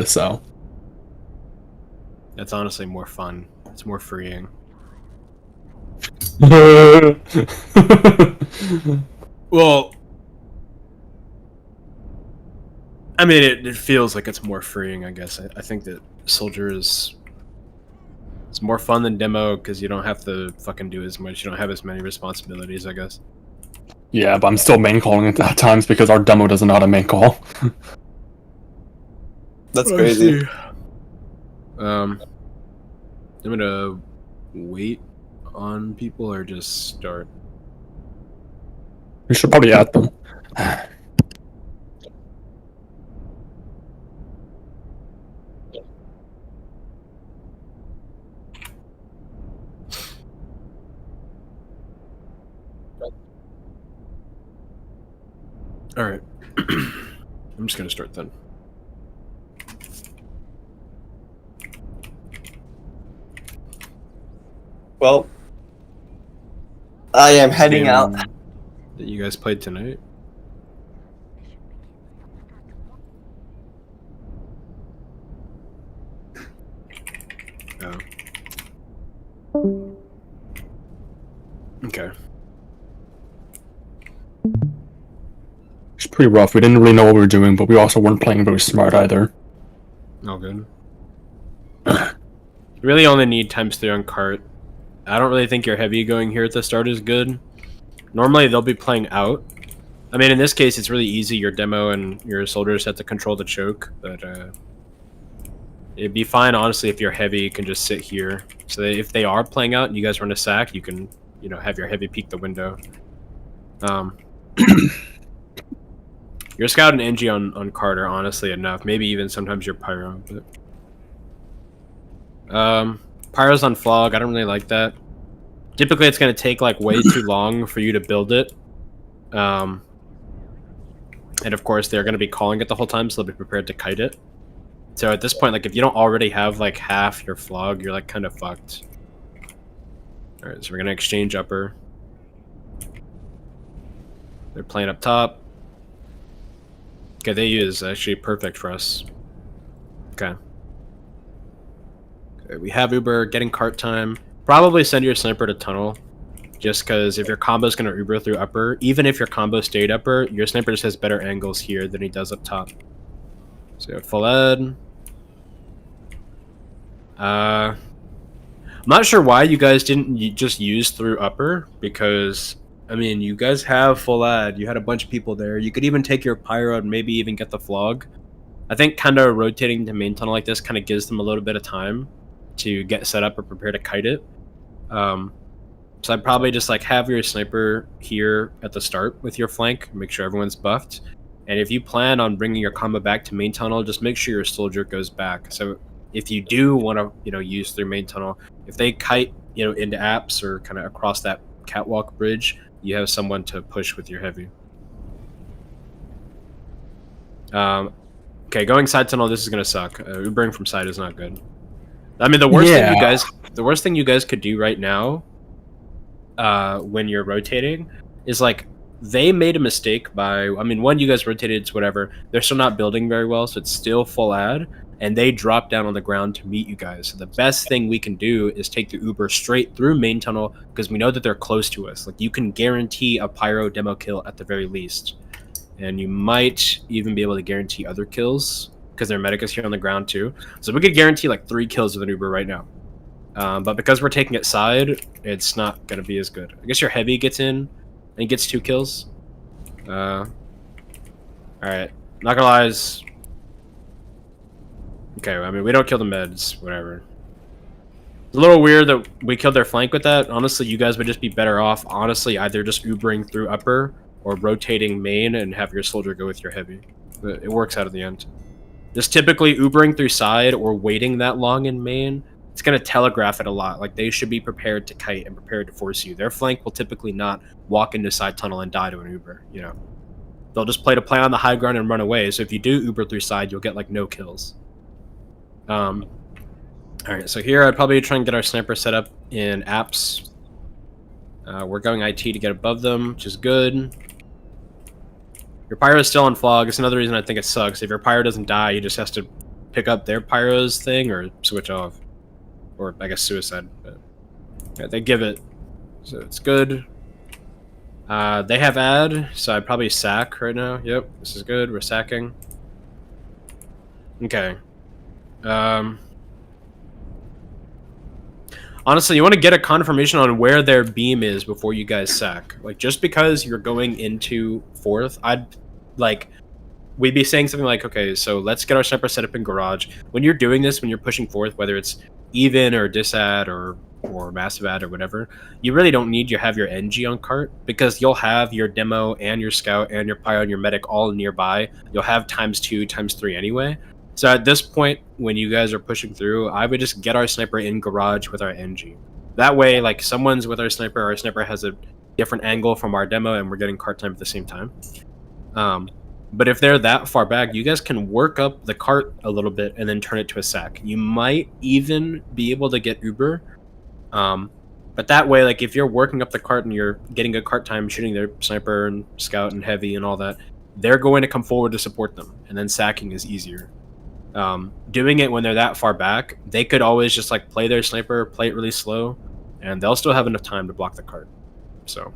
So That's honestly more fun. It's more freeing. Well, I mean, it feels like it's more freeing, I guess. I think that Soldier is... It's more fun than Demo because you don't have to fucking do as much. You don't have as many responsibilities, I guess. yeah, but I'm still main calling it at times because our demo doesn't know how to main call. That's crazy. I'm gonna wait on people or just start. We should probably add them. All right. I'm just gonna start then. Well, I am heading out. That you guys played tonight? Oh. Okay. It's pretty rough. We didn't really know what we were doing, but we also weren't playing very smart either. All good. You really only need ×3 on cart. I don't really think your heavy going here at the start is good. Normally they'll be playing out. I mean, in this case, it's really easy. Your demo and your soldiers have to control the choke, but it'd be fine, honestly, if your heavy can just sit here. So that if they are playing out and you guys run a sack, you can, you know, have your heavy peek the window. Your scout and NG on Carter, honestly, enough. Maybe even sometimes your pyro, but pyro's on Flog. I don't really like that. Typically, it's going to take like way too long for you to build it. And of course, they're going to be calling it the whole time, so they'll be prepared to kite it. So at this point, like if you don't already have like half your Flog, you're like kind of fucked. All right, so we're going to exchange upper. They're playing up top. Okay, they use actually perfect for us. Okay. Okay, we have Uber, getting cart time. Probably send your sniper to tunnel. Just because if your combo is going to Uber through upper, even if your combo stayed upper, your sniper just has better angles here than he does up top. So full ed. I'm not sure why you guys didn't just use through upper, because I mean, you guys have full ad. You had a bunch of people there. You could even take your pyro and maybe even get the Flog. I think kind of rotating to main tunnel like this kind of gives them a little bit of time to get set up or prepare to kite it. So I'd probably just like have your sniper here at the start with your flank, make sure everyone's buffed. And if you plan on bringing your combo back to main tunnel, just make sure your soldier goes back. So if you do want to, you know, use through main tunnel, if they kite, you know, into apps or kind of across that catwalk bridge, you have someone to push with your heavy. Okay, going side tunnel, this is gonna suck. Ubering from side is not good. I mean, the worst thing you guys could do right now, when you're rotating, is like they made a mistake by. I mean, one, you guys rotated, it's whatever. They're still not building very well, so it's still full ad, and they drop down on the ground to meet you guys. So the best thing we can do is take the Uber straight through main tunnel because we know that they're close to us. Like you can guarantee a pyro demo kill at the very least, and you might even be able to guarantee other kills because their medic is here on the ground too. So we could guarantee like 3 kills with an Uber right now. But because we're taking it side, it's not gonna be as good. I guess your heavy gets in and gets 2 kills. All right, not gonna lie. Okay, I mean, we don't kill the meds, whatever. It's a little weird that we killed their flank with that. Honestly, you guys would just be better off, honestly, either just Ubering through upper or rotating main and have your soldier go with your heavy. But it works out at the end. Just typically Ubering through side or waiting that long in main, it's going to telegraph it a lot. Like, they should be prepared to kite and prepared to force you. Their flank will typically not walk into side tunnel and die to an Uber, you know. They'll just play on the high ground and run away. So if you do Uber through side, you'll get, like, no kills. Alright, so here I'd probably try and get our sniper set up in apps. We're going IT to get above them, which is good. Your pyro is still on Flog. It's another reason I think it sucks. If your pyro doesn't die, he just has to pick up their pyros thing or switch off, or I guess suicide. But yeah, they give it, so it's good. They have ad, so I'd probably sack right now. Yep, this is good. We're sacking. Okay. Honestly, you want to get a confirmation on where their beam is before you guys sack. Like, just because you're going into 4th, we'd be saying something like, okay, so let's get our sniper set up in garage. When you're doing this, when you're pushing 4th, whether it's even or disad or massive ad or whatever, you really don't need to have your NG on cart, because you'll have your demo and your scout and your pyro and your medic all nearby. You'll have ×2, ×3 anyway. So at this point, when you guys are pushing through, I would just get our sniper in garage with our NG. That way, like, someone's with our sniper has a different angle from our demo, and we're getting cart time at the same time. But if they're that far back, you guys can work up the cart a little bit and then turn it to a sack. You might even be able to get Uber. But that way, like, if you're working up the cart and you're getting a cart time, shooting their sniper and scout and heavy and all that, they're going to come forward to support them, and then sacking is easier. Doing it when they're that far back, they could always just like play their sniper, play it really slow, and they'll still have enough time to block the cart. So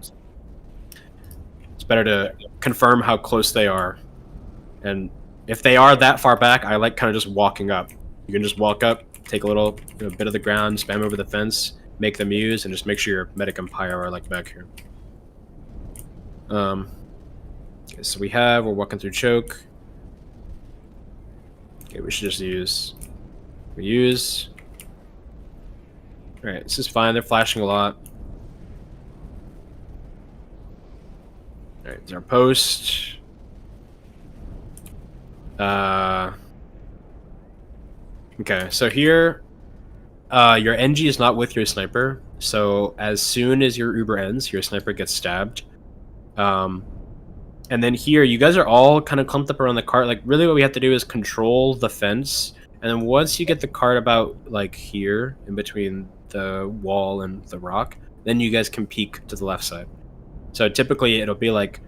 it's better to confirm how close they are. And if they are that far back, I like kind of just walking up. You can just walk up, take a little bit of the ground, spam over the fence, make them use, and just make sure your medic and pyro are like back here. Okay, so we're walking through choke. Okay, we should just use. Alright, this is fine. They're flashing a lot. Alright, it's our post. Okay, so here, your NG is not with your sniper. So as soon as your Uber ends, your sniper gets stabbed. And then here, you guys are all kind of clumped up around the cart. Like, really what we have to do is control the fence. And then once you get the cart about, like, here, in between the wall and the rock, then you guys can peek to the left side. So typically, it'll be like,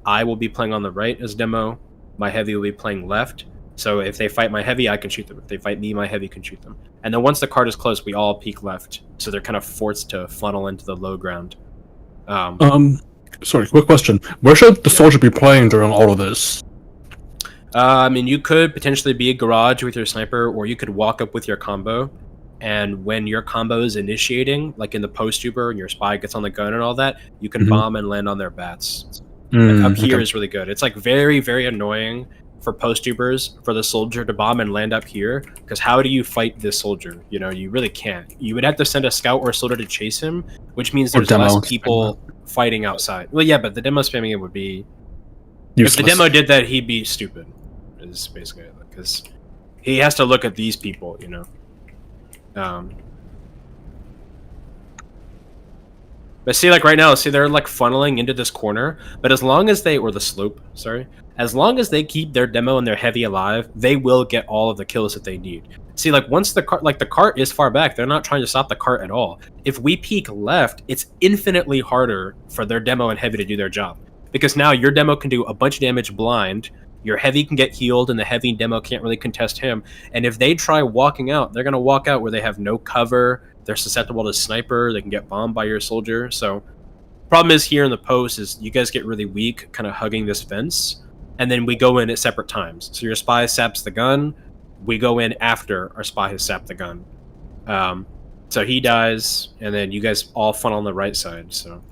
I will be playing on the right as demo. My heavy will be playing left. So if they fight my heavy, I can shoot them. If they fight me, my heavy can shoot them. And then once the cart is close, we all peek left. So they're kind of forced to funnel into the low ground. Sorry, quick question. Where should the soldier be playing during all of this? I mean, you could potentially be a garage with your sniper, or you could walk up with your combo. And when your combo is initiating, like in the post Uber and your spy gets on the gun and all that, you can bomb and land on their bats. Like, up here is really good. It's like very, very annoying for post Ubers for the soldier to bomb and land up here, because how do you fight this soldier? You know, you really can't. You would have to send a scout or a soldier to chase him, which means there's less people fighting outside. Well, yeah, but the demo spamming it would be useless. If the demo did that, he'd be stupid. Is basically it, because he has to look at these people, you know. But see, like right now, see they're like funneling into this corner. But as long as they, or the slope, sorry, as long as they keep their demo and their heavy alive, they will get all of the kills that they need. See, like once the cart, like the cart is far back, they're not trying to stop the cart at all. If we peek left, it's infinitely harder for their demo and heavy to do their job, because now your demo can do a bunch of damage blind. Your heavy can get healed, and the heavy demo can't really contest him. And if they try walking out, they're gonna walk out where they have no cover. They're susceptible to sniper. They can get bombed by your soldier. So, problem is here in the post is you guys get really weak, kind of hugging this fence, and then we go in at separate times. So your spy saps the gun. We go in after our spy has sapped the gun. So he dies, and then you guys all funnel on the right side. So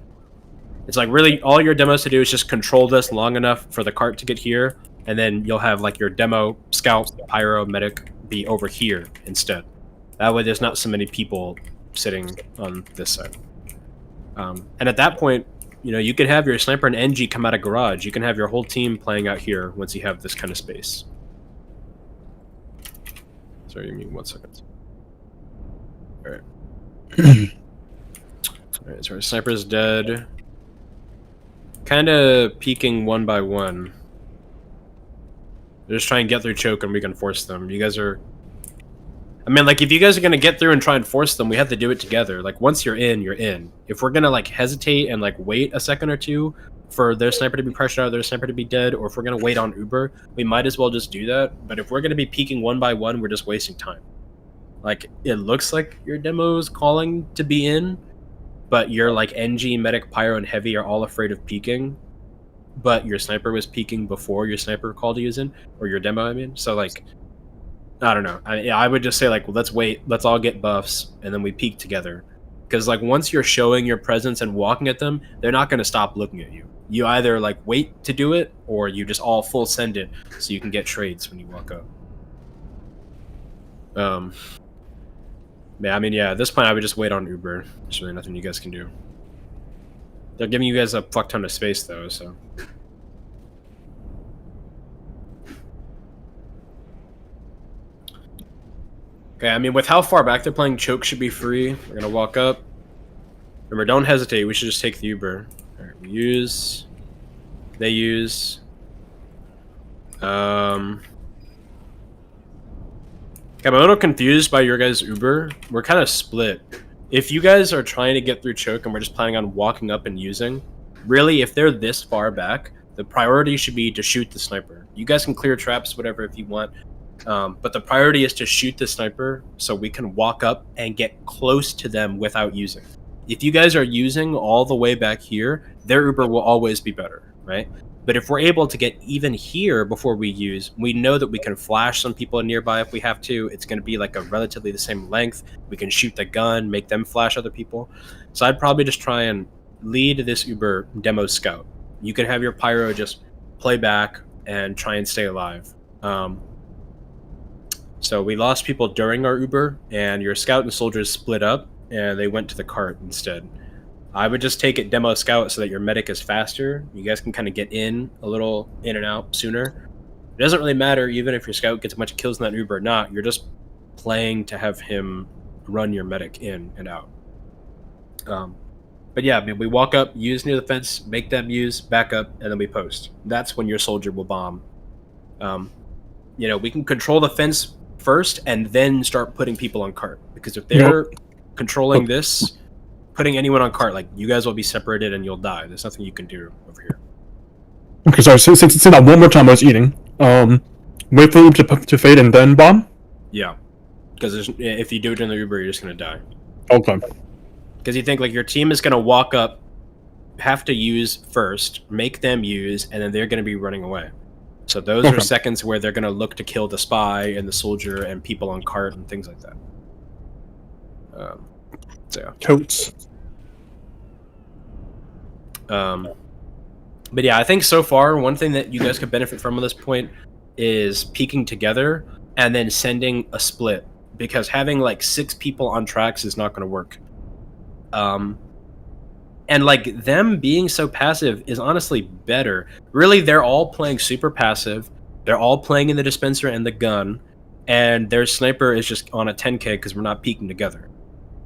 it's like really all your demos to do is just control this long enough for the cart to get here, and then you'll have like your demo, scout, pyro, medic be over here instead. That way there's not so many people sitting on this side. And at that point, you know, you can have your sniper and NG come out of garage. You can have your whole team playing out here once you have this kind of space. Sorry, give me 1 second. Alright. Alright, so our sniper's dead. Kind of peeking one by one. They're just trying to get through choke and we can force them. You guys are... I mean, like, if you guys are going to get through and try and force them, we have to do it together. Like, once you're in, you're in. If we're going to, like, hesitate and, like, wait a second or two, for their sniper to be pressured out, their sniper to be dead, or if we're going to wait on Uber, we might as well just do that. But if we're going to be peeking one by one, we're just wasting time. Like, it looks like your demo is calling to be in, but your like NG, Medic, Pyro, and Heavy are all afraid of peeking, but your sniper was peeking before your sniper called to use in, or your demo, I mean. So, like, I don't know. I would just say, like, well, let's wait. Let's all get buffs, and then we peek together. Because, like, once you're showing your presence and walking at them, they're not going to stop looking at you. You either, like, wait to do it, or you just all full send it so you can get trades when you walk up. Yeah, I mean, yeah, at this point, I would just wait on Uber. There's really nothing you guys can do. They're giving you guys a fuck ton of space, though, so... Okay, I mean, with how far back they're playing, Choke should be free. We're gonna walk up. Remember, don't hesitate. We should just take the Uber. Alright, we use... They use... Okay, I'm a little confused by your guys' Uber. We're kind of split. If you guys are trying to get through Choke and we're just planning on walking up and using, really, if they're this far back, the priority should be to shoot the sniper. You guys can clear traps, whatever, if you want. But the priority is to shoot the sniper so we can walk up and get close to them without using. If you guys are using all the way back here, their Uber will always be better, right? But if we're able to get even here before we use, we know that we can flash some people nearby if we have to. It's going to be like a relatively the same length. We can shoot the gun, make them flash other people. So I'd probably just try and lead this Uber demo scout. You can have your Pyro just play back and try and stay alive. So we lost people during our Uber, and your scout and soldiers split up, and they went to the cart instead. I would just take it demo scout so that your medic is faster. You guys can kind of get in a little in and out sooner. It doesn't really matter even if your scout gets a bunch of kills in that Uber or not. You're just playing to have him run your medic in and out. But yeah, I mean, we walk up, use near the fence, make them use, back up, and then we post. That's when your soldier will bomb. You know, we can control the fence first and then start putting people on cart. Because if they're controlling this, putting anyone on cart, like, you guys will be separated and you'll die. There's nothing you can do over here. Okay, sorry, say that one more time. I was eating. Wait for Uber to fade and then bomb? Yeah. Because if you do it in the Uber, you're just going to die. Okay. Because you think, like, your team is going to walk up, have to use first, make them use, and then they're going to be running away. So those are seconds where they're going to look to kill the spy and the soldier and people on cart and things like that. So yeah. Totes. But yeah, I think so far, one thing that you guys could benefit from at this point is peeking together and then sending a split. Because having like 6 people on tracks is not going to work. And like them being so passive is honestly better. Really, they're all playing super passive. They're all playing in the dispenser and the gun. And their sniper is just on a 10k because we're not peeking together.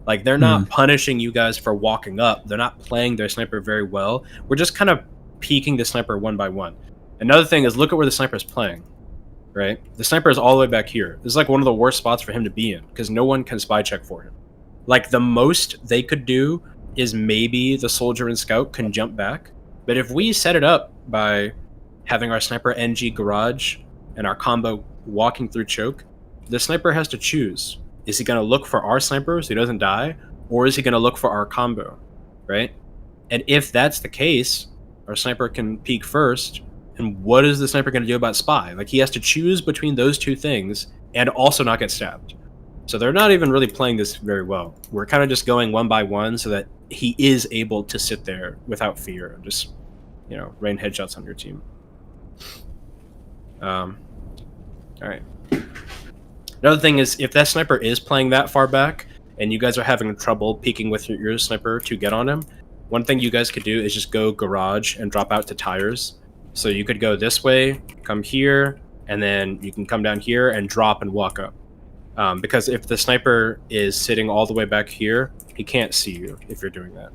Like, they're not punishing you guys for walking up. They're not playing their sniper very well. We're just kind of peeking the sniper one by one. Another thing is, look at where the sniper is playing, right? The sniper is all the way back here. This is like one of the worst spots for him to be in because no one can spy check for him. Like, the most they could do is maybe the soldier and scout can jump back. But if we set it up by having our sniper NG garage and our combo walking through choke, the sniper has to choose. Is he going to look for our sniper so he doesn't die? Or is he going to look for our combo, right? And if that's the case, our sniper can peek first. And what is the sniper going to do about spy? Like, he has to choose between those two things and also not get stabbed. So they're not even really playing this very well. We're kind of just going one by one so that he is able to sit there without fear and just, you know, rain headshots on your team. All right. Another thing is, if that sniper is playing that far back and you guys are having trouble peeking with your sniper to get on him, one thing you guys could do is just go garage and drop out to tires. So you could go this way, come here, and then you can come down here and drop and walk up. Because if the sniper is sitting all the way back here, he can't see you if you're doing that.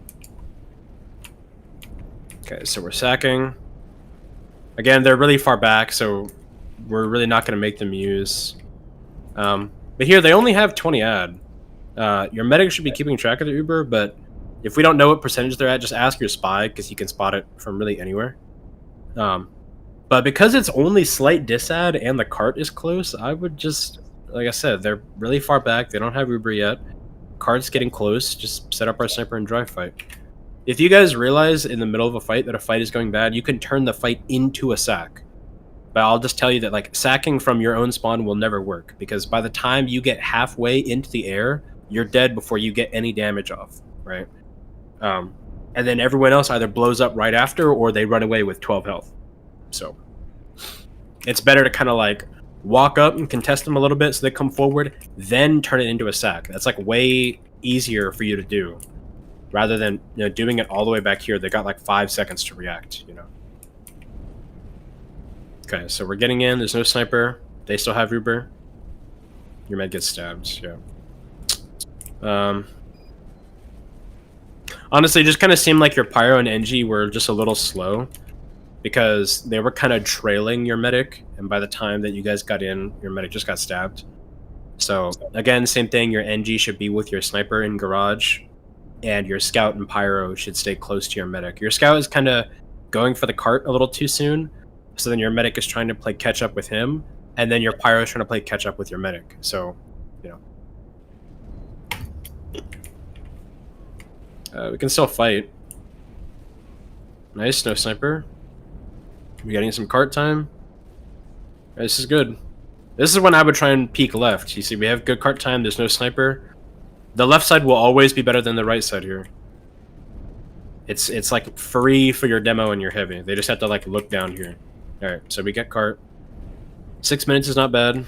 Okay, so we're sacking. Again, they're really far back, so we're really not going to make them use. But here, they only have 20 ad. Your medic should be keeping track of the Uber, but If we don't know what percentage they're at, just ask your spy, because he can spot it from really anywhere. But because it's only slight disad and the cart is close, I would just, like I said, they're really far back. They don't have Uber yet. Cart's getting close. Just set up our sniper and dry fight. If you guys realize in the middle of a fight that a fight is going bad, you can turn the fight into a sack. But I'll just tell you that like sacking from your own spawn will never work, because by the time you get halfway into the air, you're dead before you get any damage off, right? And then everyone else either blows up right after or they run away with 12 health. So it's better to kind of like walk up and contest them a little bit so they come forward, then turn it into a sack. That's like way easier for you to do rather than doing it all the way back here. They got like 5 seconds to react, Okay, so we're getting in. There's no sniper. They still have Uber. Your med gets stabbed, yeah. Honestly, it just kind of seemed like your Pyro and NG were just a little slow because they were kind of trailing your medic, and by the time that you guys got in, your medic just got stabbed. So, again, same thing. Your NG should be with your sniper in garage, and your scout and Pyro should stay close to your medic. Your scout is kind of going for the cart a little too soon, so then your medic is trying to play catch-up with him, and then your Pyro is trying to play catch-up with your medic. So, we can still fight. Nice, no sniper. We're getting some cart time. This is good. This is when I would try and peek left. You see, we have good cart time. There's no sniper. The left side will always be better than the right side here. It's like free for your demo and your heavy. They just have to like look down here. All right, so we get cart. 6 minutes is not bad.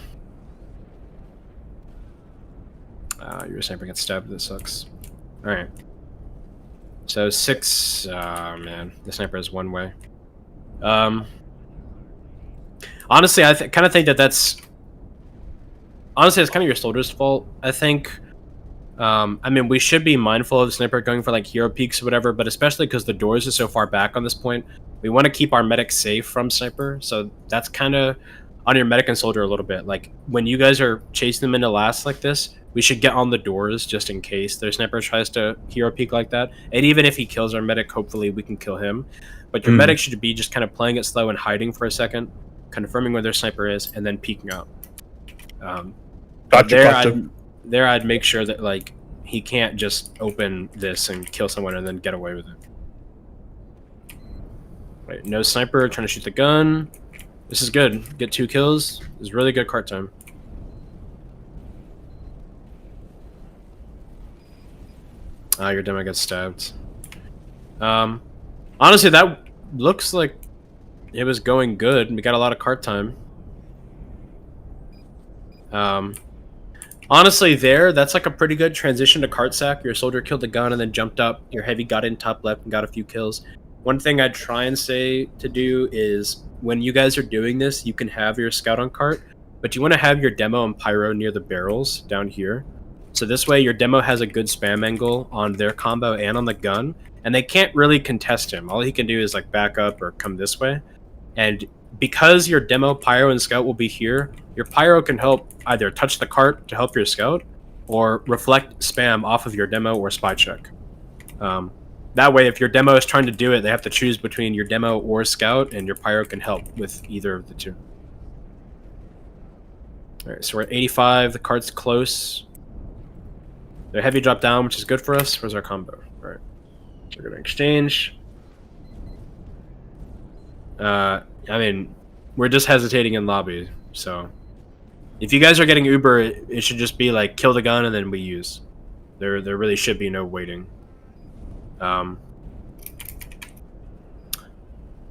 Your sniper gets stabbed. That sucks. All right. So 6. Man, the sniper is one way. Honestly, I kind of think that's. Honestly, it's kind of your soldier's fault. I think. I mean, we should be mindful of the sniper going for like hero peaks or whatever, but especially because the doors are so far back on this point, we want to keep our medic safe from sniper. So that's kind of on your medic and soldier a little bit. Like when you guys are chasing them into last like this, we should get on the doors just in case their sniper tries to hero peek like that. And even if he kills our medic, hopefully we can kill him. But your medic should be just kind of playing it slow and hiding for a second, confirming where their sniper is, and then peeking out. Gotcha. There I'd make sure that like he can't just open this and kill someone and then get away with it. Right, no sniper trying to shoot the gun. This is good. Get 2 kills. This is really good cart time. Your demo gets stabbed. Honestly, that looks like it was going good. We got a lot of cart time. Honestly, that's like a pretty good transition to cart sack. Your soldier killed the gun and then jumped up. Your heavy got in top left and got a few kills. One thing I'd try and say to do is when you guys are doing this, you can have your scout on cart, but you want to have your demo and Pyro near the barrels down here. So this way your demo has a good spam angle on their combo and on the gun, and they can't really contest him. All he can do is like back up or come this way. And because your demo, Pyro, and scout will be here, your Pyro can help either touch the cart to help your scout or reflect spam off of your demo or spy check. That way, if your demo is trying to do it, they have to choose between your demo or scout, and your Pyro can help with either of the two. Alright, so we're at 85. The cart's close. Their heavy drop down, which is good for us. Where's our combo? Alright. So we're going to exchange. I mean, we're just hesitating in lobby, so if you guys are getting Uber, it should just be like kill the gun and then we use. There really should be no waiting.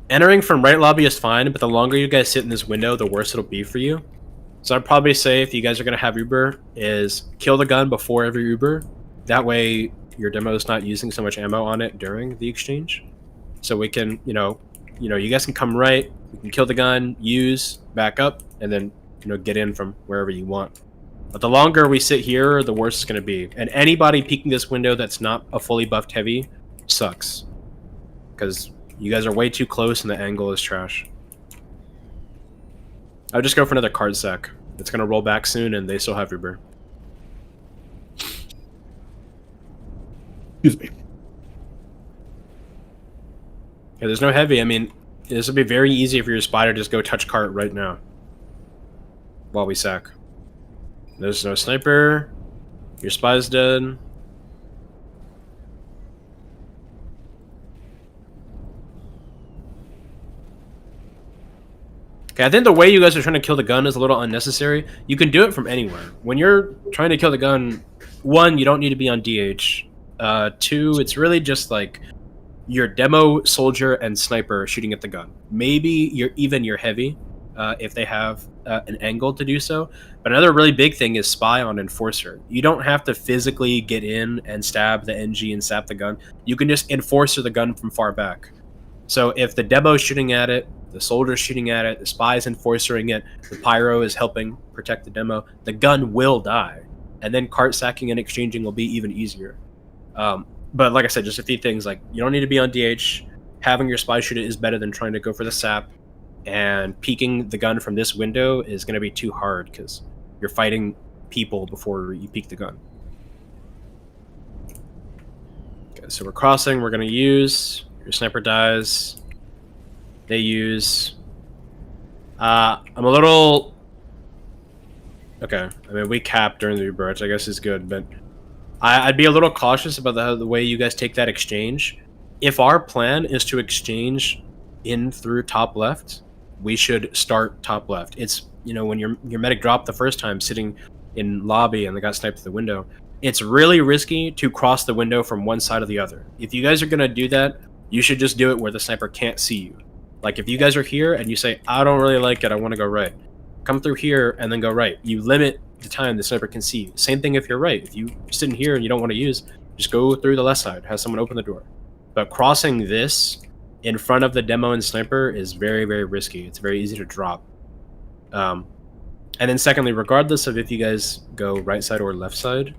Entering from right lobby is fine, but the longer you guys sit in this window, the worse it'll be for you. So I'd probably say if you guys are going to have Uber, is kill the gun before every Uber. That way your demo is not using so much ammo on it during the exchange. So we can, you guys can come right, you can kill the gun, use, back up, and then, get in from wherever you want. But the longer we sit here, the worse it's going to be. And anybody peeking this window that's not a fully buffed heavy sucks. Because you guys are way too close and the angle is trash. I would just go for another card sack. It's going to roll back soon and they still have Uber. Excuse me. there's no heavy. I mean, this would be very easy for your spy to just go touch cart right now. While we sack. There's no sniper. Your spy's dead. Okay, I think the way you guys are trying to kill the gun is a little unnecessary. You can do it from anywhere. When you're trying to kill the gun, 1, you don't need to be on DH. 2, it's really just like your demo soldier and sniper shooting at the gun. Maybe your heavy, if they have an angle to do so. But another really big thing is spy on enforcer. You don't have to physically get in and stab the NG and sap the gun. You can just enforcer the gun from far back. So if the demo's shooting at it, the soldier's shooting at it, the spy's enforcering it, the pyro is helping protect the demo, the gun will die. And then cart sacking and exchanging will be even easier. But like I said, just a few things, like you don't need to be on DH. Having your spy shoot it is better than trying to go for the sap. And peeking the gun from this window is going to be too hard because you're fighting people before you peek the gun. Okay, so we're crossing. We're going to use... Your sniper dies. They use... I'm a little... Okay, I mean, we capped during the Uber, which I guess is good, but... I'd be a little cautious about the way you guys take that exchange. If our plan is to exchange in through top left, we should start top left. It's, you know, when your medic dropped the first time sitting in lobby and they got sniped through the window, it's really risky to cross the window from one side or the other. If you guys are going to do that, you should just do it where the sniper can't see you. Like if you guys are here and you say, I don't really like it, I want to go right. Come through here and then go right. You limit the time the sniper can see you. Same thing if you're right. If you're sitting here and you don't want to use, just go through the left side. Have someone open the door. But crossing this in front of the demo and sniper is very, very risky. It's very easy to drop. And then secondly, regardless of if you guys go right side or left side,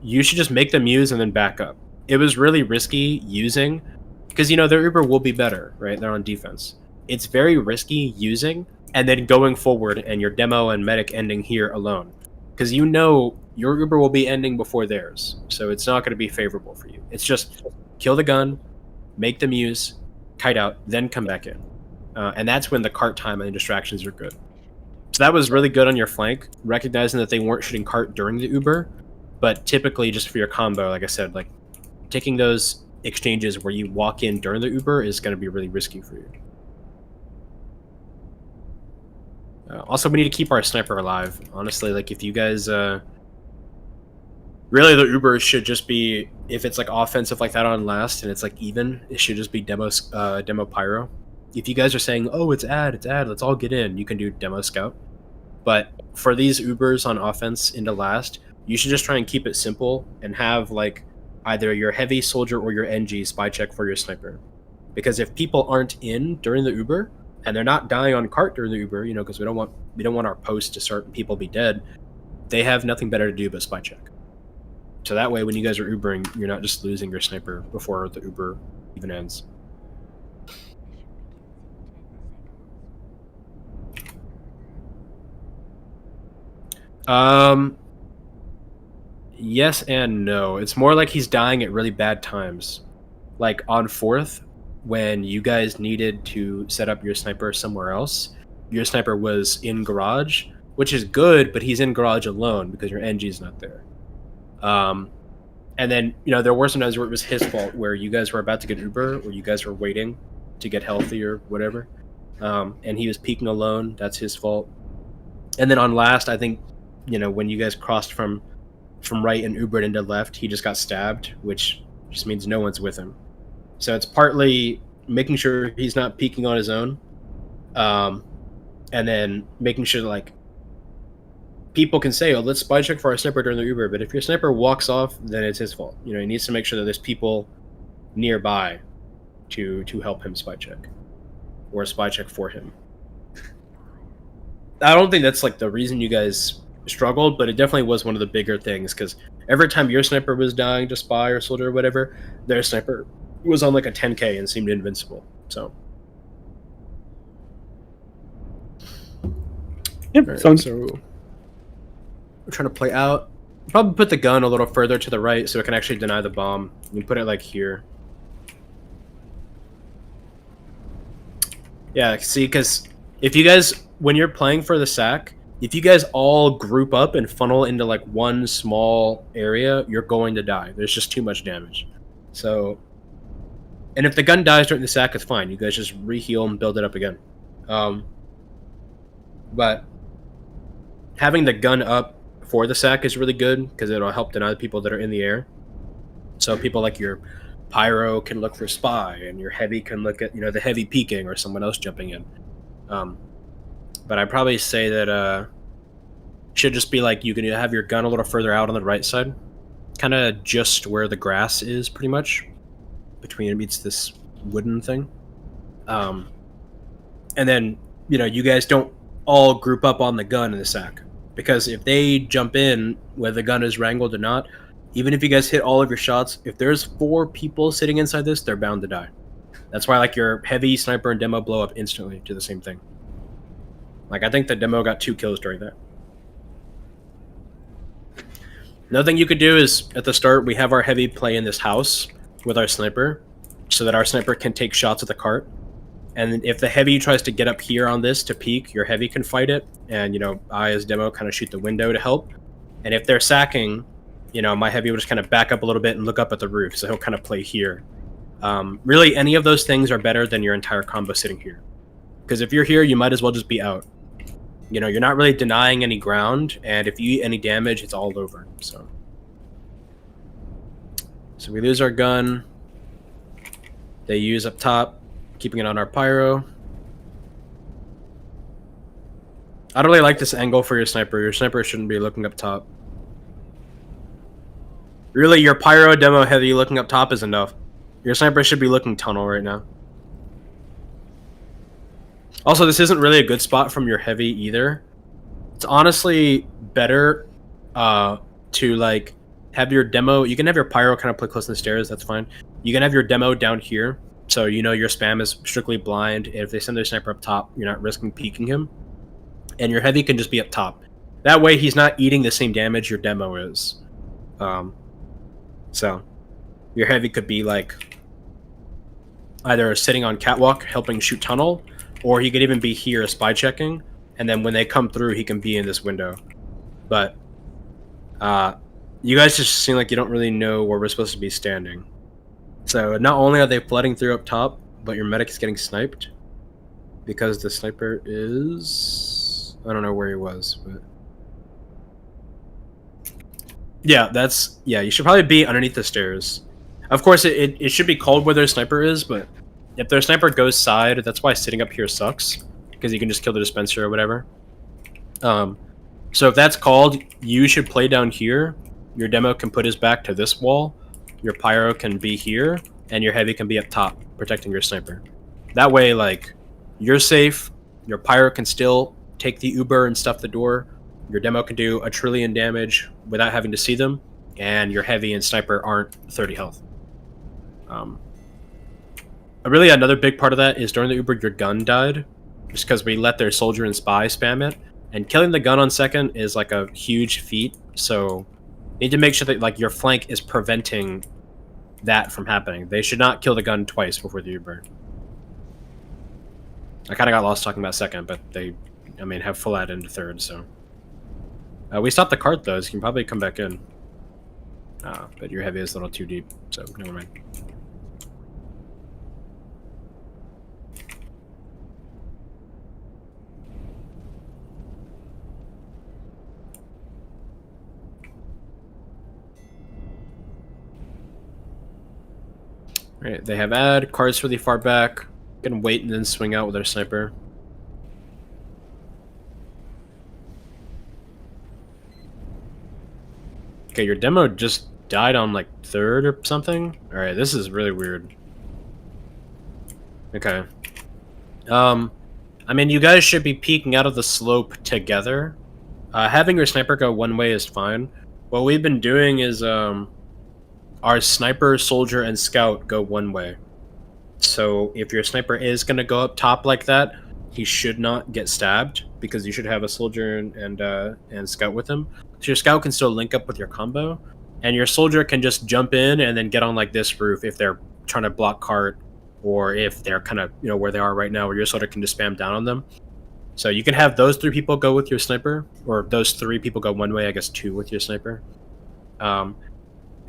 you should just make them use and then back up. It was really risky using, because, you know, their Uber will be better, right? They're on defense. It's very risky using and then going forward and your demo and medic ending here alone. Because you know your Uber will be ending before theirs. So it's not going to be favorable for you. It's just kill the gun, make them use, kite out, then come back in. And that's when the cart time and the distractions are good. So that was really good on your flank, recognizing that they weren't shooting cart during the Uber. But typically just for your combo, like I said, like taking those exchanges where you walk in during the Uber is going to be really risky for you. Also, we need to keep our sniper alive. Honestly, like if you guys... really, the Uber should just be... If it's like offensive like that on last and it's like even, it should just be demo pyro. If you guys are saying, oh, it's ad, let's all get in, you can do demo scout. But for these Ubers on offense into last, you should just try and keep it simple and have like either your heavy soldier or your NG spy check for your sniper. Because if people aren't in during the Uber and they're not dying on cart during the Uber, you know, because we don't want our post to start and people be dead, they have nothing better to do but spy check. So that way, when you guys are Ubering, you're not just losing your sniper before the Uber even ends. Yes and no. It's more like he's dying at really bad times. Like on 4th, when you guys needed to set up your sniper somewhere else, your sniper was in garage, which is good, but he's in garage alone because your NG is not there. And then, you know, there were some times where it was his fault, where you guys were about to get Uber, or you guys were waiting to get healthy or whatever. And he was peeking alone. That's his fault. And then on last, I think, you know, when you guys crossed from right and Ubered into left, he just got stabbed, which just means no one's with him. So it's partly making sure he's not peeking on his own, and then making sure that, like, people can say, oh, let's spy check for our sniper during the Uber, but if your sniper walks off, then it's his fault. You know, he needs to make sure that there's people nearby to help him spy check, or spy check for him. I don't think that's, like, the reason you guys struggled, but it definitely was one of the bigger things, because every time your sniper was dying to spy or soldier or whatever, their sniper was on like a 10k and seemed invincible. So yep, right, sounds... so we're trying to play out. Probably put the gun a little further to the right so it can actually deny the bomb. You can put it like here. Yeah, see, because if you guys, when you're playing for the sack, if you guys all group up and funnel into like one small area, you're going to die. There's just too much damage. So, and if the gun dies during the sack, it's fine. You guys just re-heal and build it up again. But having the gun up for the sack is really good because it'll help deny the people that are in the air. So people like your pyro can look for spy, and your heavy can look at the heavy peeking or someone else jumping in. But I'd probably say that should just be like you can have your gun a little further out on the right side, kind of just where the grass is, pretty much between it meets this wooden thing. And then you guys don't all group up on the gun in the sack, because if they jump in whether the gun is wrangled or not, even if you guys hit all of your shots, if there's 4 people sitting inside this, they're bound to die. That's why like your heavy, sniper, and demo blow up instantly to the same thing. Like I think the demo got 2 kills during that. Another thing you could do is at the start we have our heavy play in this house with our sniper, so that our sniper can take shots at the cart. And if the heavy tries to get up here on this to peek, your heavy can fight it, and I as demo kind of shoot the window to help. And if they're sacking, my heavy will just kind of back up a little bit and look up at the roof, so he'll kind of play here. Really, any of those things are better than your entire combo sitting here. Because if you're here, you might as well just be out. You're not really denying any ground, and if you eat any damage, it's all over. So we lose our gun. They use up top, keeping it on our pyro. I don't really like this angle for your sniper. Your sniper shouldn't be looking up top. Really, your pyro, demo, heavy looking up top is enough. Your sniper should be looking tunnel right now. Also, this isn't really a good spot from your heavy either. It's honestly better to like have your demo. You can have your pyro kind of play close to the stairs. That's fine. You can have your demo down here, so your spam is strictly blind. And if they send their sniper up top, you're not risking peeking him. And your heavy can just be up top. That way, he's not eating the same damage your demo is. So your heavy could be like either sitting on catwalk helping shoot tunnel, or he could even be here spy checking, and then when they come through he can be in this window. But you guys just seem like you don't really know where we're supposed to be standing. So not only are they flooding through up top, but your medic is getting sniped because the sniper is, I don't know where he was, but yeah, you should probably be underneath the stairs. Of course, it should be called where their sniper is, but if their sniper goes side, that's why sitting up here sucks, because you can just kill the dispenser or whatever. So if that's called, you should play down here. Your demo can put his back to this wall. Your pyro can be here, and your heavy can be up top, protecting your sniper. That way, like, you're safe. Your pyro can still take the Uber and stuff the door. Your demo can do 1 trillion damage without having to see them, and your heavy and sniper aren't 30 health. Really, another big part of that is during the Uber, your gun died, just because we let their soldier and spy spam it, and killing the gun on second is like a huge feat. So you need to make sure that like your flank is preventing that from happening. They should not kill the gun twice before the Uber. I kind of got lost talking about second, but they, have full add into third. So we stopped the cart though, so you can probably come back in. But your heavy is a little too deep, so never mind. Alright, they have ad, car's really far back. Gonna wait and then swing out with their sniper. Okay, your demo just died on like third or something? Alright, this is really weird. Okay. You guys should be peeking out of the slope together. Having your sniper go one way is fine. What we've been doing is, our sniper, soldier, and scout go one way. So if your sniper is going to go up top like that, he should not get stabbed, because you should have a soldier and scout with him. So your scout can still link up with your combo, and your soldier can just jump in and then get on like this roof if they're trying to block cart or if they're kind of where they are right now, where your soldier can just spam down on them. So you can have those 3 people go with your sniper, or those 3 people go one way, I guess 2 with your sniper.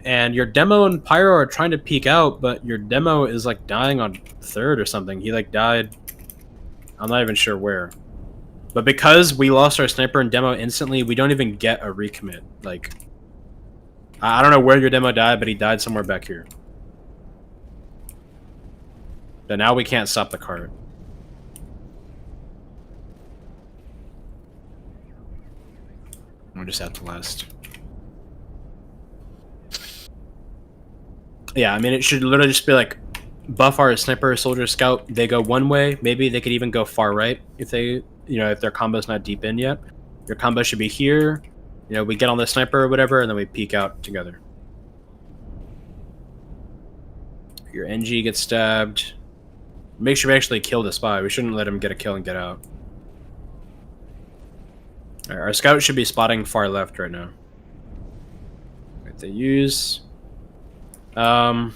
And your demo and pyro are trying to peek out, but your demo is like dying on 3rd or something. He like died, I'm not even sure where. But because we lost our sniper and demo instantly, we don't even get a recommit. Like, I don't know where your demo died, but he died somewhere back here. But now we can't stop the cart. We'll just have to last. Yeah, I mean, it should literally just be like, buff our sniper, soldier, scout. They go one way. Maybe they could even go far right if they, if their combo's not deep in yet. Your combo should be here. We get on the sniper or whatever, and then we peek out together. Your NG gets stabbed. Make sure we actually kill the spy. We shouldn't let him get a kill and get out. All right, our scout should be spotting far left right now. Right, they use. I'm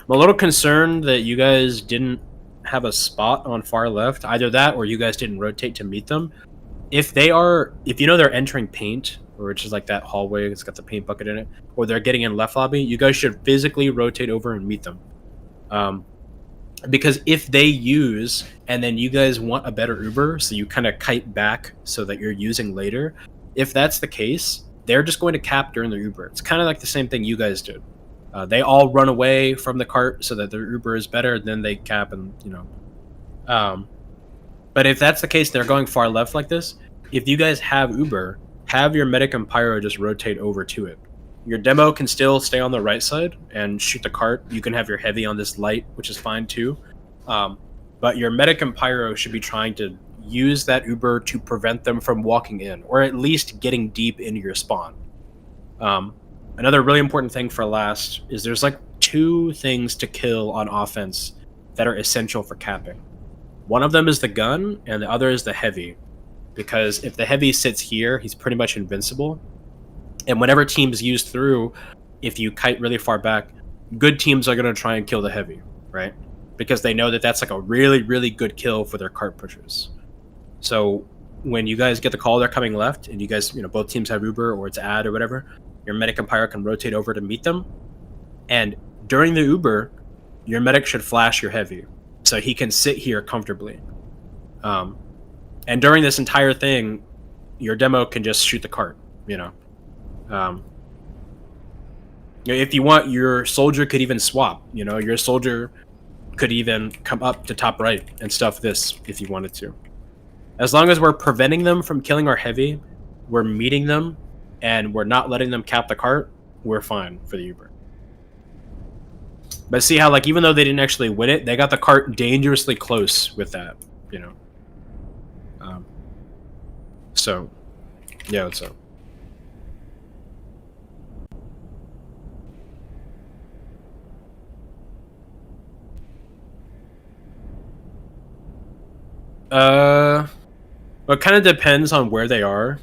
a little concerned that you guys didn't have a spot on far left. Either that or you guys didn't rotate to meet them. If they're entering paint, or which is like that hallway, it's got the paint bucket in it, or they're getting in left lobby, you guys should physically rotate over and meet them. Because if they use, and then you guys want a better Uber, so you kind of kite back so that you're using later, if that's the case, they're just going to cap during their Uber. It's kind of like the same thing you guys did. They all run away from the cart so that their Uber is better, then they cap and, But if that's the case, they're going far left like this. If you guys have Uber, have your medic and pyro just rotate over to it. Your demo can still stay on the right side and shoot the cart. You can have your heavy on this light, which is fine too. But your medic and pyro should be trying to use that Uber to prevent them from walking in, or at least getting deep into your spawn. Another really important thing for last is there's like 2 things to kill on offense that are essential for capping. One of them is the gun, and the other is the heavy. Because if the heavy sits here, he's pretty much invincible. And whenever teams use through, if you kite really far back, good teams are going to try and kill the heavy, right? Because they know that that's like a really, really good kill for their cart pushers. So when you guys get the call they're coming left, and you guys, both teams have Uber or it's ad or whatever, your medic and pyro can rotate over to meet them. And during the Uber, your medic should flash your heavy, so he can sit here comfortably. And during this entire thing, your demo can just shoot the cart, If you want, your soldier could even swap, your soldier could even come up to top right and stuff this if you wanted to. As long as we're preventing them from killing our heavy, we're meeting them, and we're not letting them cap the cart, we're fine for the Uber. But see how, like, even though they didn't actually win it, they got the cart dangerously close with that, So, yeah, what's up? It kind of depends on where they are.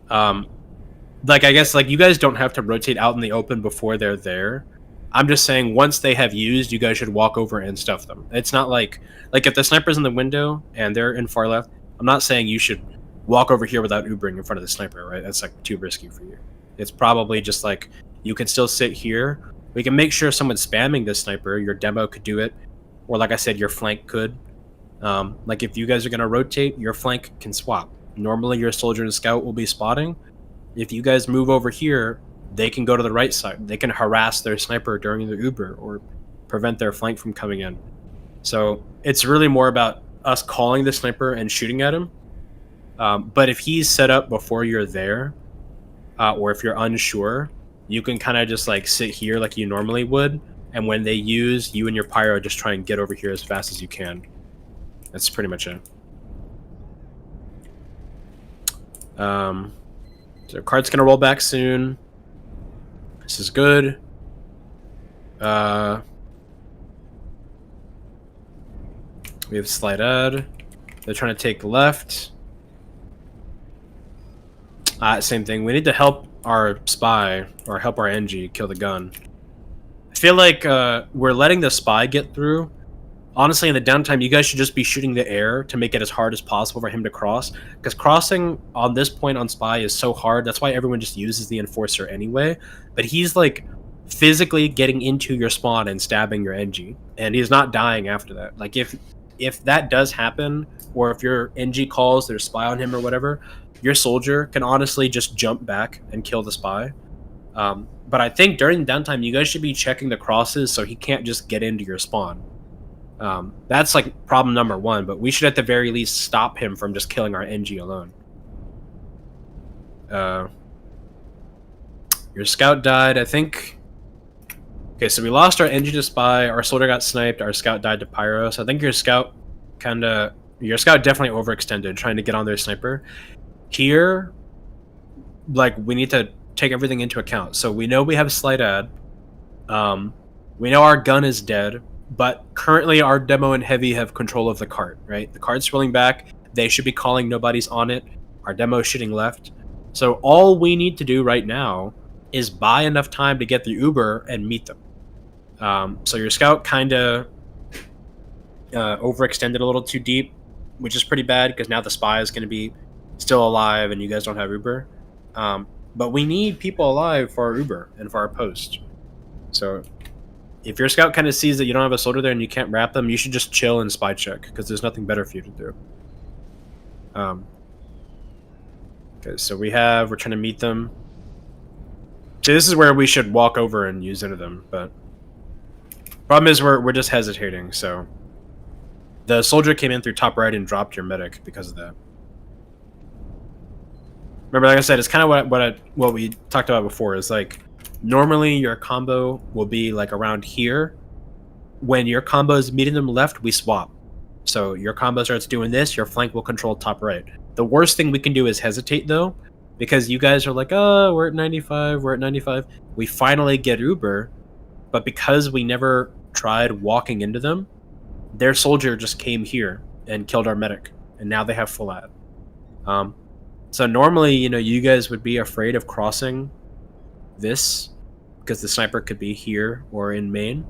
Like, I guess, like, you guys don't have to rotate out in the open before they're there. I'm just saying, once they have used, you guys should walk over and stuff them. It's not like if the sniper's in the window and they're in far left, I'm not saying you should walk over here without Ubering in front of the sniper, right? That's like too risky for you. It's probably just like, you can still sit here. We can make sure someone's spamming this sniper. Your demo could do it. Or like I said, your flank could. Like if you guys are going to rotate, your flank can swap. Normally your soldier and scout will be spotting. If you guys move over here, they can go to the right side. They can harass their sniper during the Uber or prevent their flank from coming in. So it's really more about us calling the sniper and shooting at him. But if he's set up before you're there, or if you're unsure, you can kind of just like sit here like you normally would. And when they use, you and your pyro just try and get over here as fast as you can. That's pretty much it. So card's gonna roll back soon. This is good. We have slight ad. They're trying to take left. Same thing. We need to help our spy or help our NG kill the gun. I feel like we're letting the spy get through. Honestly, in the downtime, you guys should just be shooting the air to make it as hard as possible for him to cross. Because crossing on this point on spy is so hard. That's why everyone just uses the enforcer anyway. But he's like physically getting into your spawn and stabbing your NG, and he's not dying after that. Like if that does happen, or if your NG calls there's spy on him or whatever, your soldier can honestly just jump back and kill the spy. But I think during downtime, you guys should be checking the crosses so he can't just get into your spawn. That's like problem number one, but we should at the very least stop him from just killing our NG alone. Your scout died, I think. Okay, so we lost our NG to spy, our soldier got sniped, our scout died to pyro, so I think your scout definitely overextended trying to get on their sniper. Here, like, we need to take everything into account. So we know we have a slight ad. We know our gun is dead, but currently our demo and heavy have control of the cart, right? The cart's rolling back. They should be calling nobody's on it. Our demo is shooting left. So all we need to do right now is buy enough time to get the Uber and meet them. So your scout kind of overextended a little too deep, which is pretty bad because now the spy is going to be still alive and you guys don't have Uber. But we need people alive for our Uber and for our post. So if your scout kind of sees that you don't have a soldier there and you can't wrap them, you should just chill and spy check because there's nothing better for you to do. Okay, so we're trying to meet them. So this is where we should walk over and use into them, but problem is we're just hesitating. So the soldier came in through top right and dropped your medic because of that. Remember, like I said, it's kind of what we talked about before. Is like normally your combo will be like around here. When your combo is meeting them left, we swap. So your combo starts doing this, your flank will control top right. The worst thing we can do is hesitate though, because you guys are like, oh, we're at 95, we're at 95. We finally get Uber, but because we never tried walking into them, their soldier just came here and killed our medic, and now they have full ad. So normally, you guys would be afraid of crossing this because the sniper could be here or in main.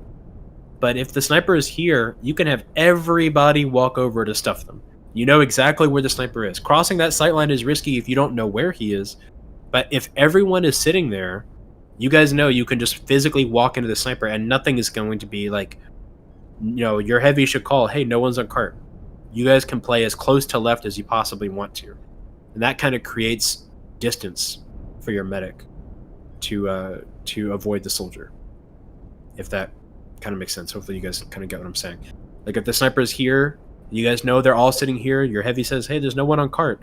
But if the sniper is here, you can have everybody walk over to stuff them. You know exactly where the sniper is. Crossing that sightline is risky if you don't know where he is. But if everyone is sitting there, you guys know you can just physically walk into the sniper and nothing is going to be like, your heavy should call, hey, no one's on cart. You guys can play as close to left as you possibly want to. And that kind of creates distance for your medic to avoid the soldier. If that kind of makes sense. Hopefully you guys kind of get what I'm saying. Like if the sniper is here, you guys know they're all sitting here, your heavy says, hey, there's no one on cart.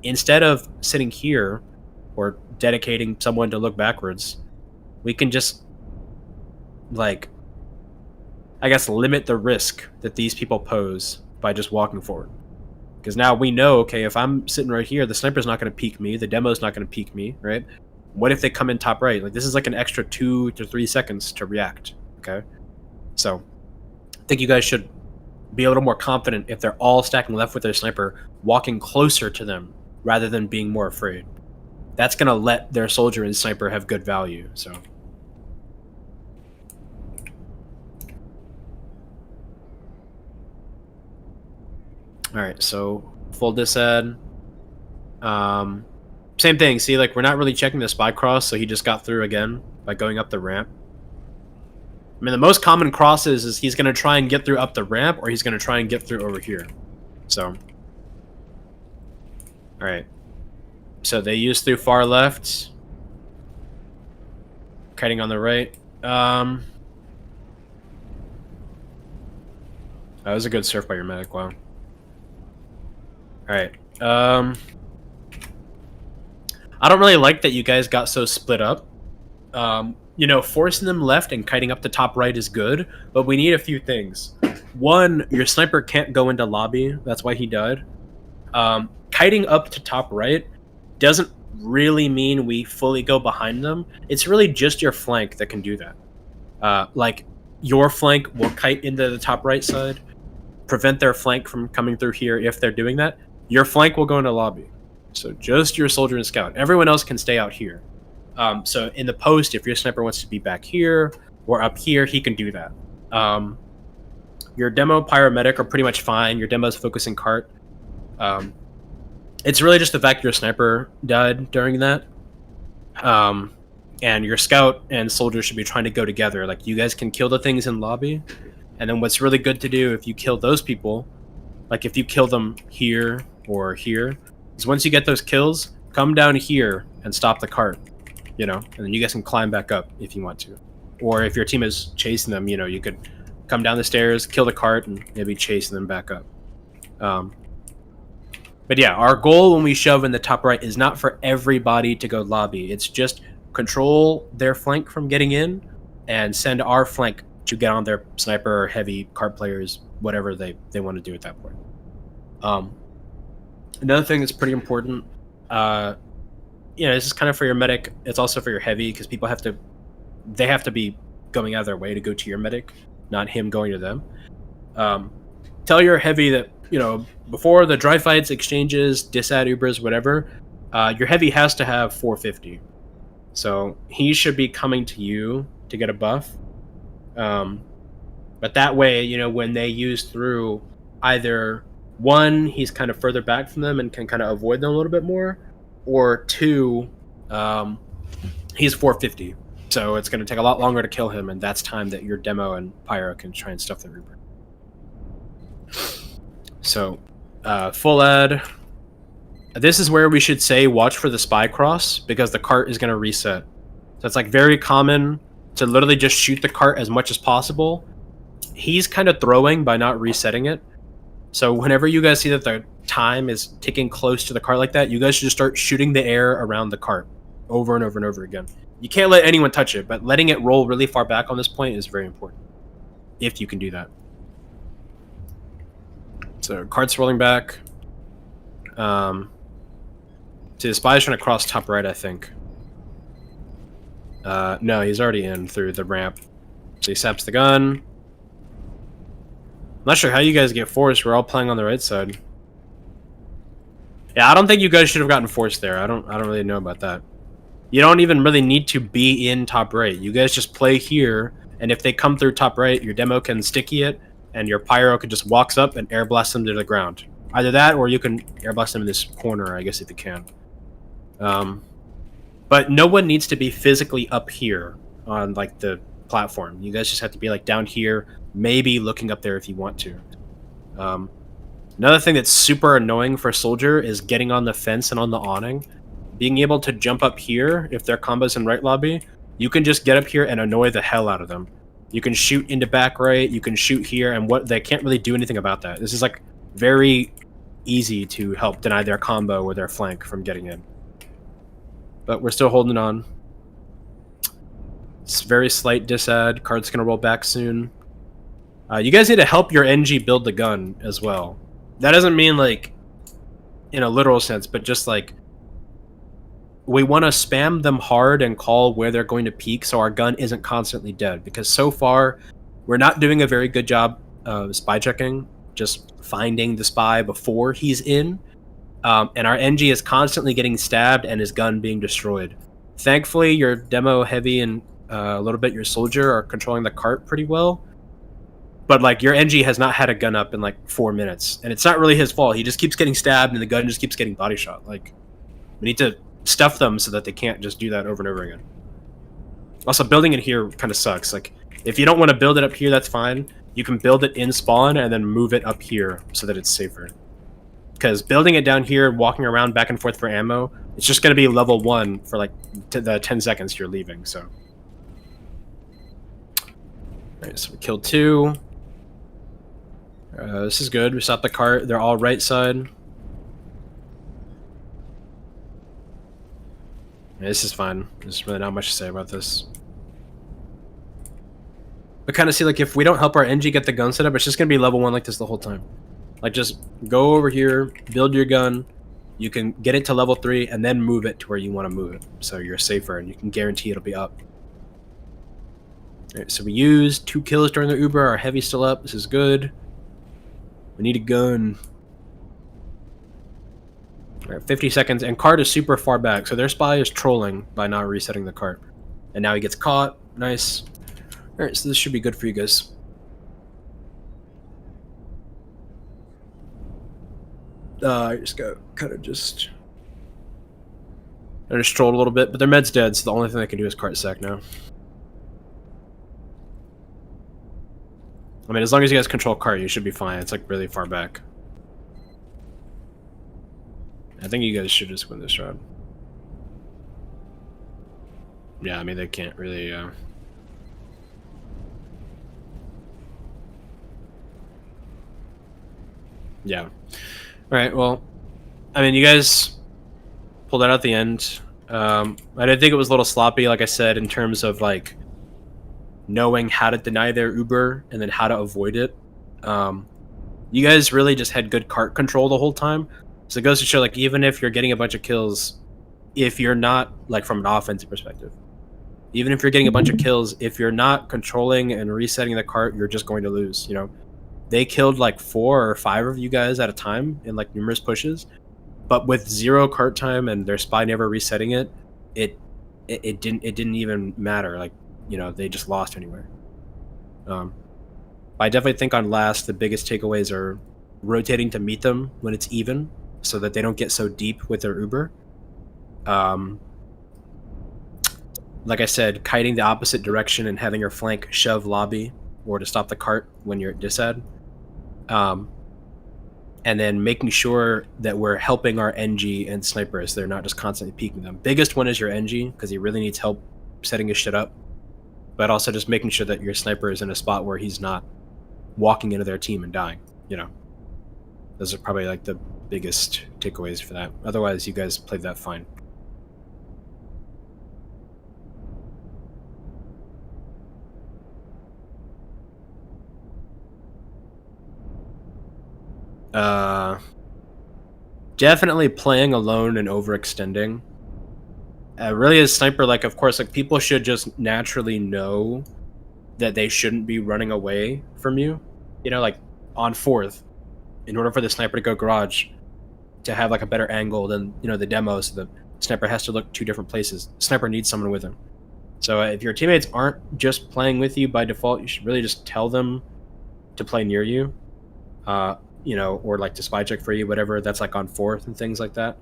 Instead of sitting here or dedicating someone to look backwards, we can just, like, I guess, limit the risk that these people pose by just walking forward. Because now we know, okay, if I'm sitting right here, the sniper's not going to peek me, the demo's not going to peek me, right? What if they come in top right? Like, this is like an extra 2 to 3 seconds to react, okay? So, I think you guys should be a little more confident if they're all stacking left with their sniper, walking closer to them rather than being more afraid. That's going to let their soldier and sniper have good value, so. Alright, so full disad. Same thing, see, like, we're not really checking the spy cross, so he just got through again by going up the ramp. I mean, the most common crosses is he's going to try and get through up the ramp, or he's going to try and get through over here. So. Alright. So they use through far left. Kiting on the right. That was a good surf by your medic, wow. Alright. I don't really like that you guys got so split up. Forcing them left and kiting up the top right is good, but we need a few things. One, your sniper can't go into lobby. That's why he died. Kiting up to top right doesn't really mean we fully go behind them. It's really just your flank that can do that. Like, your flank will kite into the top right side, prevent their flank from coming through here if they're doing that. Your flank will go into lobby. So just your soldier and scout. Everyone else can stay out here. So in the post, if your sniper wants to be back here, or up here, he can do that. Your demo pyromedic are pretty much fine. Your demo's focusing cart. It's really just the fact your sniper died during that. And your scout and soldier should be trying to go together. Like, you guys can kill the things in lobby, and then what's really good to do if you kill those people, like if you kill them here or here, is once you get those kills, come down here and stop the cart, and then you guys can climb back up if you want to. Or if your team is chasing them, you could come down the stairs, kill the cart, and maybe chase them back up. But yeah, our goal when we shove in the top right is not for everybody to go lobby. It's just control their flank from getting in and send our flank to get on their sniper or heavy cart players, whatever they want to do at that point. Another thing that's pretty important, this is kind of for your medic. It's also for your heavy, because people have to be going out of their way to go to your medic, not him going to them. Tell your heavy that, before the dry fights, exchanges, disad Ubers, whatever, your heavy has to have 450. So he should be coming to you to get a buff. But that way, when they use through, either one, he's kind of further back from them and can kind of avoid them a little bit more, or two, he's 450. So it's going to take a lot longer to kill him, and that's time that your demo and pyro can try and stuff the Uber. So, full ad. This is where we should say watch for the spy cross, because the cart is going to reset. So it's like very common to literally just shoot the cart as much as possible. He's kind of throwing by not resetting it. So whenever you guys see that the time is ticking close to the cart like that, you guys should just start shooting the air around the cart over and over and over again. You can't let anyone touch it, but letting it roll really far back on this point is very important, if you can do that. So cart's rolling back. See, the spy's trying to cross top right, I think. No, he's already in through the ramp. So he saps the gun. I'm not sure how you guys get forced. We're all playing on the right side. Yeah, I don't think you guys should have gotten forced there. I don't really know about that. You don't even really need to be in top right. You guys just play here, and if they come through top right, your demo can sticky it, and your pyro can just walks up and air blast them to the ground. Either that, or you can air blast them in this corner, I guess, if you can. But no one needs to be physically up here on like the platform. You guys just have to be like down here, maybe looking up there if you want to. Another thing that's super annoying for soldier is getting on the fence and on the awning. Being able to jump up here, if their combo's in right lobby, you can just get up here and annoy the hell out of them. You can shoot into back right, you can shoot here, and they can't really do anything about that. This is like very easy to help deny their combo or their flank from getting in. But we're still holding on. It's very slight disad. Card's gonna roll back soon. You guys need to help your NG build the gun as well. That doesn't mean like in a literal sense, but just like we want to spam them hard and call where they're going to peek so our gun isn't constantly dead. Because so far, we're not doing a very good job of spy checking, just finding the spy before he's in. And our NG is constantly getting stabbed and his gun being destroyed. Thankfully, your demo heavy and a little bit your soldier are controlling the cart pretty well. But like your NG has not had a gun up in like 4 minutes. And it's not really his fault. He just keeps getting stabbed and the gun just keeps getting body shot. Like, we need to stuff them so that they can't just do that over and over again. Also, building it here kind of sucks. Like, if you don't want to build it up here, that's fine. You can build it in spawn and then move it up here so that it's safer. Because building it down here, walking around back and forth for ammo, it's just going to be level 1 for like the 10 seconds you're leaving, so. Alright, so we killed 2. This is good. We stopped the cart. They're all right side. Yeah, this is fine. There's really not much to say about this. But kind of see, like, if we don't help our NG get the gun set up, it's just going to be level 1 like this the whole time. Like, just go over here, build your gun. You can get it to level 3, and then move it to where you want to move it. So you're safer, and you can guarantee it'll be up. Alright, so we used 2 kills during the Uber. Our heavy's still up. This is good. We need a gun. Alright, 50 seconds, and cart is super far back, so their spy is trolling by not resetting the cart. And now he gets caught. Nice. Alright, so this should be good for you guys. I just got kind of just... I just trolled a little bit, but their med's dead, so the only thing I can do is cart sack now. I mean, as long as you guys control cart, you should be fine. It's like really far back. I think you guys should just win this round. Yeah, I mean, they can't really... Yeah. Alright, well, I mean, you guys pulled that out at the end. I did think it was a little sloppy, like I said, in terms of, like, knowing how to deny their Uber and then how to avoid it. You guys really just had good cart control the whole time. So it goes to show, like, even if you're getting a bunch of kills, if you're not, like, from an offensive perspective, even if you're getting a bunch of kills, if you're not controlling and resetting the cart, you're just going to lose, you know? They killed, like, 4 or 5 of you guys at a time in, like, numerous pushes. But with 0 cart time and their spy never resetting it, it didn't even matter. Like, you know, they just lost anywhere. I definitely think on last, the biggest takeaways are rotating to meet them when it's even, so that they don't get so deep with their Uber. Like I said, kiting the opposite direction and having your flank shove lobby or to stop the cart when you're at disad. And then making sure that we're helping our NG and snipers. They're not just constantly peeking them. Biggest one is your NG, because he really needs help setting his shit up. But also just making sure that your sniper is in a spot where he's not walking into their team and dying, you know. Those are probably like the biggest takeaways for that. Otherwise, you guys played that fine. Definitely playing alone and overextending. Really, as sniper, like, of course, like, people should just naturally know that they shouldn't be running away from you. You know, like, on 4th, in order for the sniper to go garage, to have, like, a better angle than, you know, the demo, so the sniper has to look 2 different places. The sniper needs someone with him. So if your teammates aren't just playing with you by default, you should really just tell them to play near you. You know, or like to spy check for you, whatever. That's like on 4th and things like that.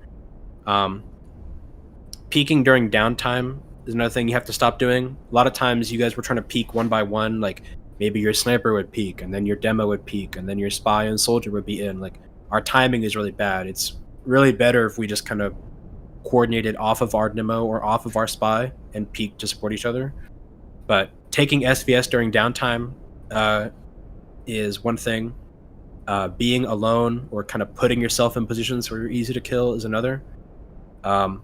Peeking during downtime is another thing you have to stop doing. A lot of times you guys were trying to peek one by one, like maybe your sniper would peek and then your demo would peek and then your spy and soldier would be in. Like, our timing is really bad. It's really better if we just kind of coordinated off of our demo or off of our spy and peek to support each other. But taking SVS during downtime is one thing. Being alone or kind of putting yourself in positions where you're easy to kill is another. And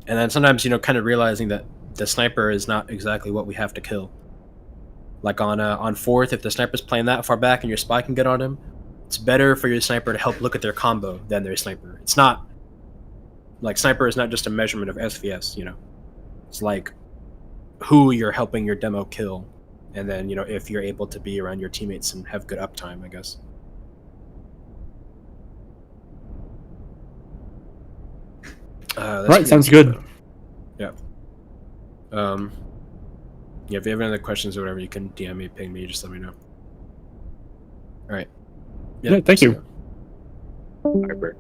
then sometimes, you know, kind of realizing that the sniper is not exactly what we have to kill. Like on 4th, if the sniper's playing that far back and your spy can get on him, it's better for your sniper to help look at their combo than their sniper. It's not... Like, sniper is not just a measurement of SVS, you know. It's like who you're helping your demo kill. And then, you know, if you're able to be around your teammates and have good uptime, I guess. Right, sounds good. Yeah. Yeah, if you have any other questions or whatever, you can DM me, ping me, just let me know. All right. Yeah, thank you. All right, Bert.